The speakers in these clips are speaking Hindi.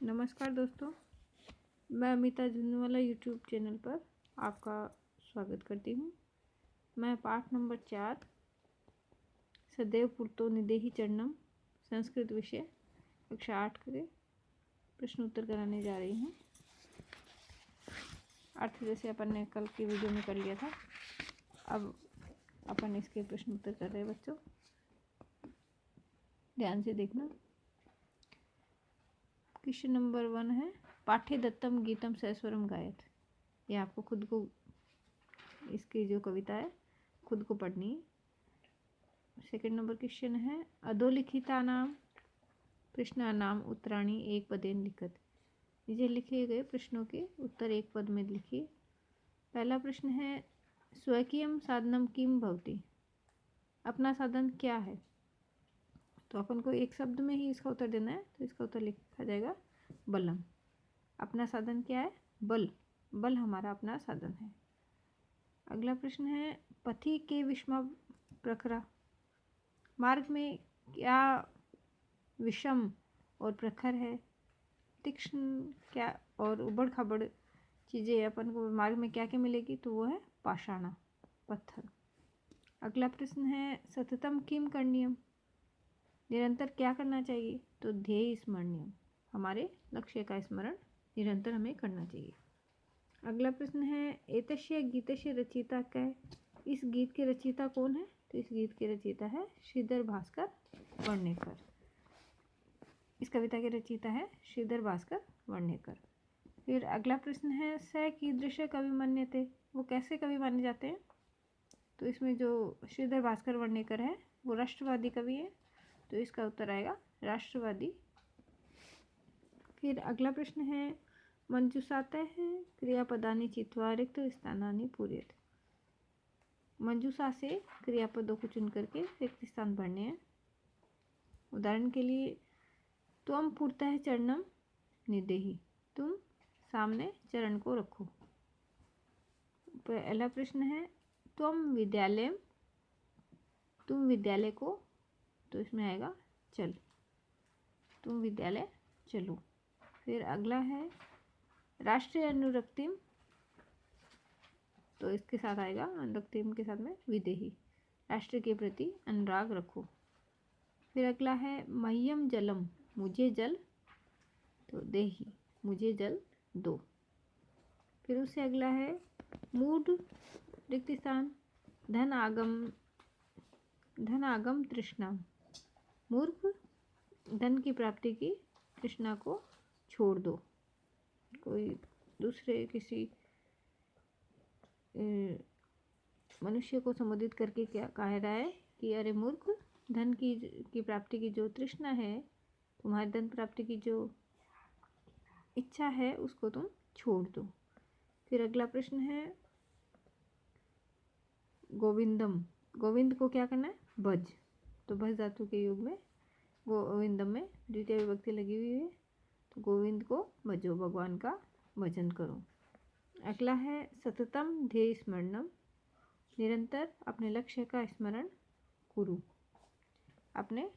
नमस्कार दोस्तों, मैं अमिता झुंझुनवाला यूट्यूब चैनल पर आपका स्वागत करती हूँ। मैं पाठ नंबर 4 सदैव पुरतो निदेहि चरणम संस्कृत विषय कक्षा 8 के प्रश्न उत्तर कराने जा रही हूँ। अर्थ जैसे अपन ने कल की वीडियो में कर लिया था, अब अपन इसके प्रश्न उत्तर कर रहे हैं। बच्चों ध्यान से देखना। क्वेश्चन नंबर 1 है, पाठ्य दत्तम गीतम सस्वरम गायत। ये आपको खुद को इसकी जो कविता है खुद को पढ़नी है। सेकंड नंबर क्वेश्चन है, अधोलिखिता नाम प्रश्नानाम उत्तराणी एक पदेन लिखत। नीचे लिखे गए प्रश्नों के उत्तर एक पद में लिखिए। पहला प्रश्न है, स्वकीयम साधनम किम भवति। अपना साधन क्या है? तो अपन को एक शब्द में ही इसका उत्तर देना है, तो इसका उत्तर लिखा जाएगा बलम। अपना साधन क्या है? बल। बल हमारा अपना साधन है। अगला प्रश्न है, पथि के विषमा प्रखरा। मार्ग में क्या विषम और प्रखर है? तीक्ष्ण क्या और उबड़ खाबड़ चीज़ें अपन को मार्ग में क्या क्या मिलेगी? तो वो है पाषाण, पत्थर। अगला प्रश्न है, सततम किम करणीयम। निरंतर क्या करना चाहिए? तो ध्येय स्मरणीयम। हमारे लक्ष्य का स्मरण निरंतर हमें करना चाहिए। अगला प्रश्न है, एतस्य गीतस्य रचयिता कै। इस गीत के रचयिता कौन है? तो इस गीत के रचयिता है श्रीधर भास्कर वर्णेकर। इस कविता के रचयिता है श्रीधर भास्कर वर्णेकर। फिर अगला प्रश्न है, स कीदृश कवि मन्यते। वो कैसे कवि माने जाते हैं? तो इसमें जो श्रीधर भास्कर वर्णेकर है वो राष्ट्रवादी कवि है, तो इसका उत्तर आएगा राष्ट्रवादी। फिर अगला प्रश्न है, मंजूषाते हैं क्रियापदानी चित्वा रिक्त स्थानानि पूर्यते। मंजूषा से क्रियापदों को चुन करके रिक्त स्थान भरने हैं। उदाहरण के लिए, त्वम पुरतः चरणम निदेहि। तुम सामने चरण को रखो। पहला प्रश्न है, त्वम विद्यालयम। तुम विद्यालय को, तो इसमें आएगा चल। तुम विद्यालय चलो। फिर अगला है, राष्ट्रीय अनुरक्तिम। तो इसके साथ आएगा अनुरक्तिम के साथ में विदेही। राष्ट्र के प्रति अनुराग रखो। फिर अगला है, मह्यम जलम। मुझे जल, तो देही। मुझे जल दो। फिर उससे अगला है, मूढ़ रिक्त स्थान धन आगम तृष्णा। मूर्ख धन की प्राप्ति की तृष्णा को छोड़ दो। कोई दूसरे किसी मनुष्य को संबोधित करके क्या कह रहा है कि अरे मूर्ख, धन की प्राप्ति की जो तृष्णा है, तुम्हारी धन प्राप्ति की जो इच्छा है, उसको तुम छोड़ दो। फिर अगला प्रश्न है, गोविंदम। गोविंद को क्या करना है? भज। तो भज धातु के युग में गोविंदम में द्वितीय विभक्ति लगी हुई है, तो गोविंद को भजो, भगवान का भजन करो। अगला है, सततम ध्येय स्मरणम। निरंतर अपने लक्ष्य का स्मरण करो। अपने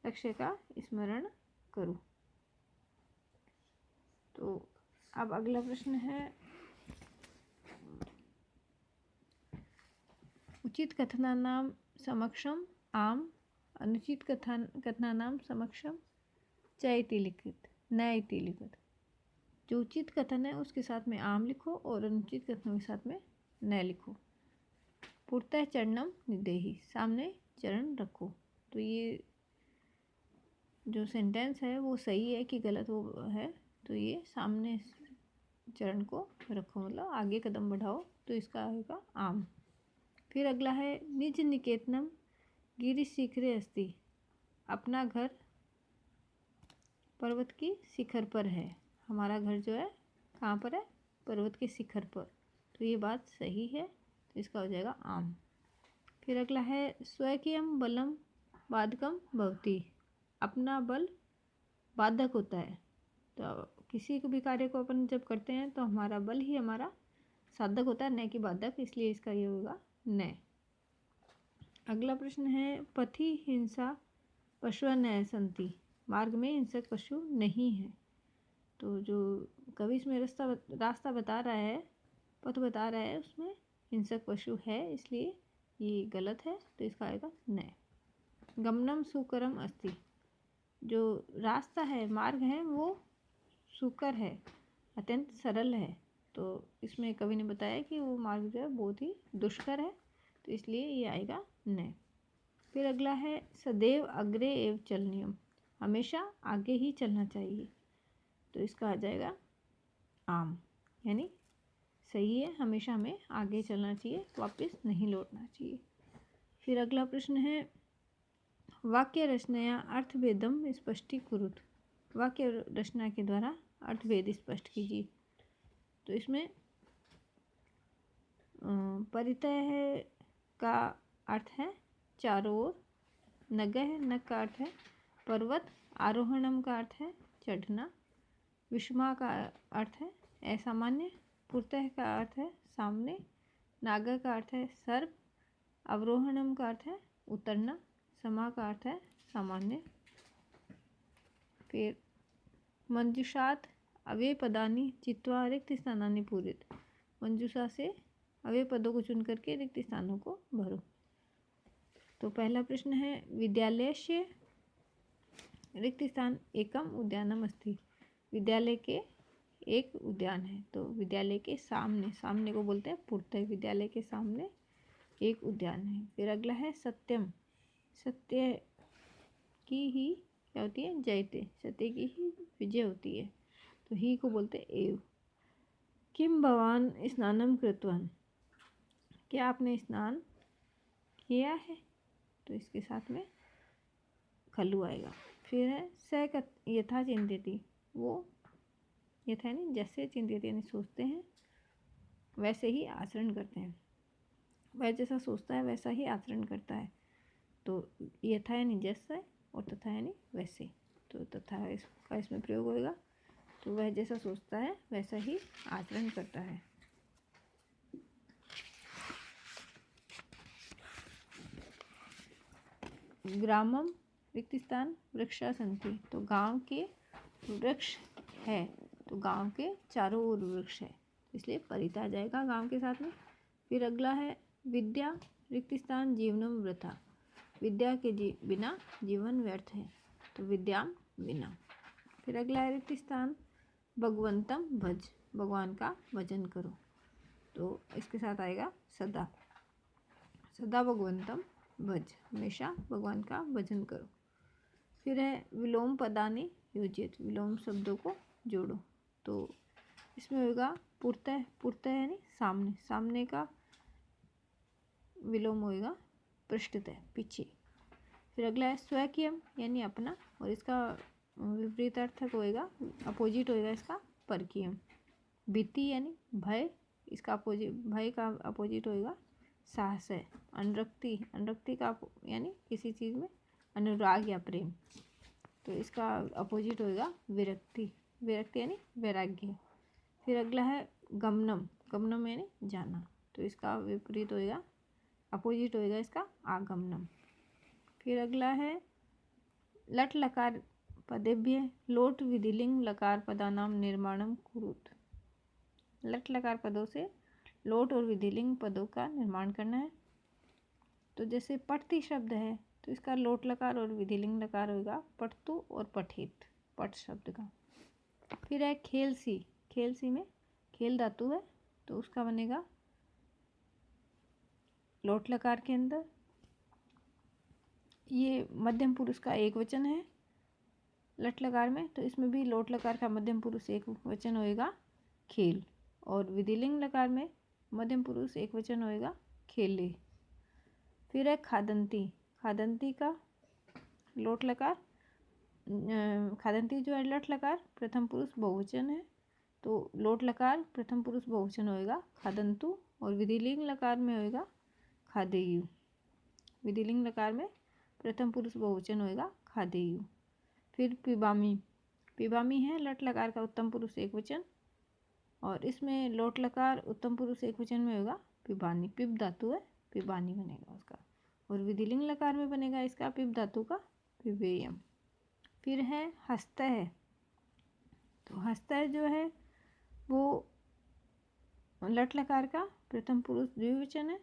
लक्ष्य का स्मरण करो। तो अब अगला प्रश्न है, उचित कथनानाम समक्षम आम, अनुचित कथनानाम समक्षम च इति लिखित, न इति लिखित। जो उचित कथन है उसके साथ में आम लिखो और अनुचित कथनों के साथ में न लिखो। पुरतः चरणम निदेहि। सामने चरण रखो। तो ये जो सेंटेंस है वो सही है कि गलत वो है? तो ये सामने चरण को रखो, मतलब आगे कदम बढ़ाओ, तो इसका आएगा आम। फिर अगला है, निज निकेतनम गिरि शिखरे अस्ति। अपना घर पर्वत की शिखर पर है। हमारा घर जो है कहाँ पर है? पर्वत के शिखर पर। तो ये बात सही है, तो इसका हो जाएगा आम। फिर अगला है, स्वकीयम बलम बाधकम भवति। अपना बल बाधक होता है। तो किसी भी कार्य को अपन जब करते हैं तो हमारा बल ही हमारा साधक होता है, न कि बाधक, इसलिए इसका ये होगा न। अगला प्रश्न है पथि हिंसा पशु न संति, मार्ग में हिंसक पशु नहीं है। तो जो कवि इसमें रास्ता बता रहा है, पथ बता रहा है, उसमें हिंसक पशु है, इसलिए ये गलत है। तो इसका आएगा न। गमनम सुकरम अस्ति, जो रास्ता है, मार्ग है, वो सुकर है, अत्यंत सरल है। तो इसमें कवि ने बताया कि वो मार्ग जो है बहुत ही दुष्कर है, तो इसलिए ये आएगा न। फिर अगला है सदैव अग्रे एव चलनियम, हमेशा आगे ही चलना चाहिए। तो इसका आ जाएगा आम, यानी सही है, हमेशा हमें आगे चलना चाहिए, वापस नहीं लौटना चाहिए। फिर अगला प्रश्न है वाक्य रचनाया अर्थभेदम स्पष्टीकुरुत, वाक्य रचना के द्वारा अर्थभेद स्पष्ट कीजिए। तो इसमें परितः का अर्थ है चारों ओर, नगह नग का अर्थ है पर्वत, आरोहणम का अर्थ है चढ़ना, विषमा का अर्थ है असामान्य, पुरतः का अर्थ है सामने, नागा का अर्थ है सर्प, अवरोहणम का अर्थ है उतरना, समा का अर्थ है सामान्य। फिर मंजुषात अव्यय पदानी चित्वा रिक्त स्थानानि पूरित, मंजुषा से अव्यय पदों को चुन करके रिक्त स्थानों को भरो। तो पहला प्रश्न है विद्यालय से रिक्त स्थान एकम उद्यानम अस्ति, विद्यालय के एक उद्यान है। तो विद्यालय के सामने, सामने को बोलते हैं पूर्तः, विद्यालय के सामने एक उद्यान है। फिर अगला है सत्यम, सत्य की ही क्या होती है जयते, सत्य की ही विजय होती है। तो ही को बोलते हैं एव। किम भवान स्नानम कृतवान, क्या आपने स्नान किया है। तो इसके साथ में खल्लू आएगा। फिर है स यथा चिंत्यति, वो यथा यानी जैसे, चिंत्यति यानी सोचते हैं, वैसे ही आचरण करते हैं, वह जैसा सोचता है वैसा ही आचरण करता है। तो यथा यानी जैसे और तथा यानी वैसे, तो तथा इसका इसमें प्रयोग होगा। तो वह जैसा सोचता है वैसा ही आचरण करता है। ग्रामम रिक्त स्थान वृक्षा संति, तो गांव के वृक्ष है, तो गांव के चारों ओर वृक्ष है, इसलिए परिता जाएगा गांव के साथ में। फिर अगला है विद्या रिक्त स्थान जीवनम वृथा, विद्या के बिना जीवन व्यर्थ है, तो विद्याम बिना। फिर अगला है रिक्त स्थान भगवंतम भज, भगवान का भजन करो। तो इसके साथ आएगा सदा, सदा भगवंतम भज, हमेशा भगवान का भजन करो। फिर है विलोम पदानि योजित, विलोम शब्दों को जोड़ो। तो इसमें होगा पूर्तः, पूर्तः यानी सामने, सामने का विलोम होएगा पृष्ठतः, पीछे। फिर अगला है स्वकीयम यानी अपना, और इसका विपरीत अर्थक होएगा, अपोजिट होएगा इसका परकीयम। भीति यानी भय, इसका अपोजिट, भय का अपोजिट होएगा साहस है। अनुरक्ति, अनुरक्ति का यानी किसी चीज़ में अनुराग या प्रेम, तो इसका अपोजिट होएगा विरक्ति, विरक्ति यानी वैराग्य। फिर अगला है गमनम, गमनम यानी जाना, तो इसका विपरीत होएगा, अपोजिट होएगा इसका आगमनम। फिर अगला है लट लकार पदेभ्य लोट विधिलिंग लकार पदानाम निर्माणम कुरुत, लट लकार पदों से लोट और विधिलिंग पदों का निर्माण करना है। तो जैसे पठती शब्द है, तो इसका लोट लकार और विधिलिंग लकार होगा पठतु और पठित, पठ शब्द का। फिर है खेल सी, खेल सी में खेल धातु है, तो उसका बनेगा लोट लकार के अंदर, ये मध्यम पुरुष का एक वचन है लट लकार में, तो इसमें भी लोट लकार का मध्यम पुरुष एक वचन होएगा खेल, और विधिलिंग लकार में मध्यम पुरुष एक वचन होएगा खेले। फिर है खादंती, खादंती का लोट लकार, खादंती जो है लट लकार प्रथम पुरुष बहुवचन है, तो लोट लकार प्रथम पुरुष बहुवचन होएगा खादंतु, और विधिलिंग लकार में होएगा खादेयु, विधिलिंग लकार में प्रथम पुरुष बहुवचन होएगा खादेयु। फिर पिबामी, पिबामी है लट लकार का उत्तम पुरुष एक वचन, और इसमें लोट लकार उत्तम पुरुष एक वचन में होगा पिबानी, पिब धातु है, पिबानी बनेगा उसका, और विधिलिंग लकार में बनेगा इसका पिप धातु का पिपेयम। फिर है हस्तः। तो हस्तः जो है वो लट लकार का प्रथम पुरुष द्विवचन है,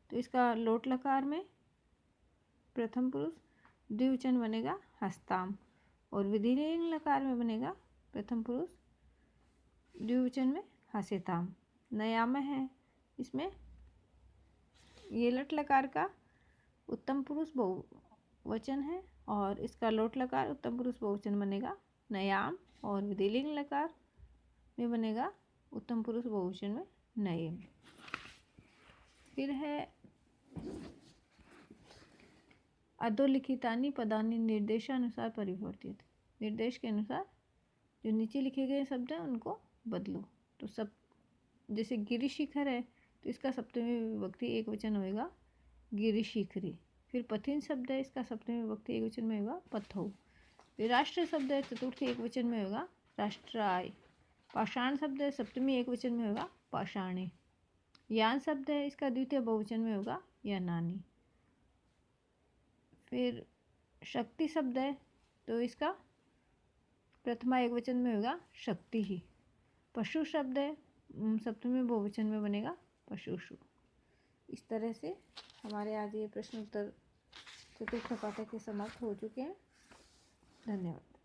तो इसका लोट लकार में प्रथम पुरुष द्विवचन बनेगा हस्ताम, और विधिलिंग लकार में बनेगा प्रथम पुरुष द्विवचन में हसेताम। नयाम है, इसमें ये लट लकार का उत्तम पुरुष बहुवचन है और इसका लोट लकार उत्तम पुरुष बहुवचन बनेगा नयाम, और विधिलिंग लकार में बनेगा उत्तम पुरुष बहुवचन में नयम। फिर है अधोलिखितानि पदानि निर्देशानुसार परिवर्तित। निर्देश के अनुसार जो नीचे लिखे गए शब्द हैं उनको बदलो। तो सब जैसे गिरिशिखर है तो इसका सप्तमी विभक्ति एक वचन होएगा गिरिशिखरी। फिर पथिन शब्द है, इसका सप्तमी विभक्ति एक वचन में होगा पथौ। फिर राष्ट्र शब्द है, चतुर्थी एक वचन में होगा राष्ट्राय। पाषाण शब्द है, सप्तमी एक वचन में होगा पाषाणे। यान शब्द है, इसका द्वितीय बहुवचन में होगा यानानि। फिर शक्ति शब्द है तो इसका प्रथमा एक वचन में होगा शक्ति ही। पशु शब्द है, सप्तमी बहुवचन में बनेगा पशुषु। इस तरह से हमारे आज ये प्रश्न उत्तर चतुर्थ पाठक के समाप्त हो चुके हैं। धन्यवाद।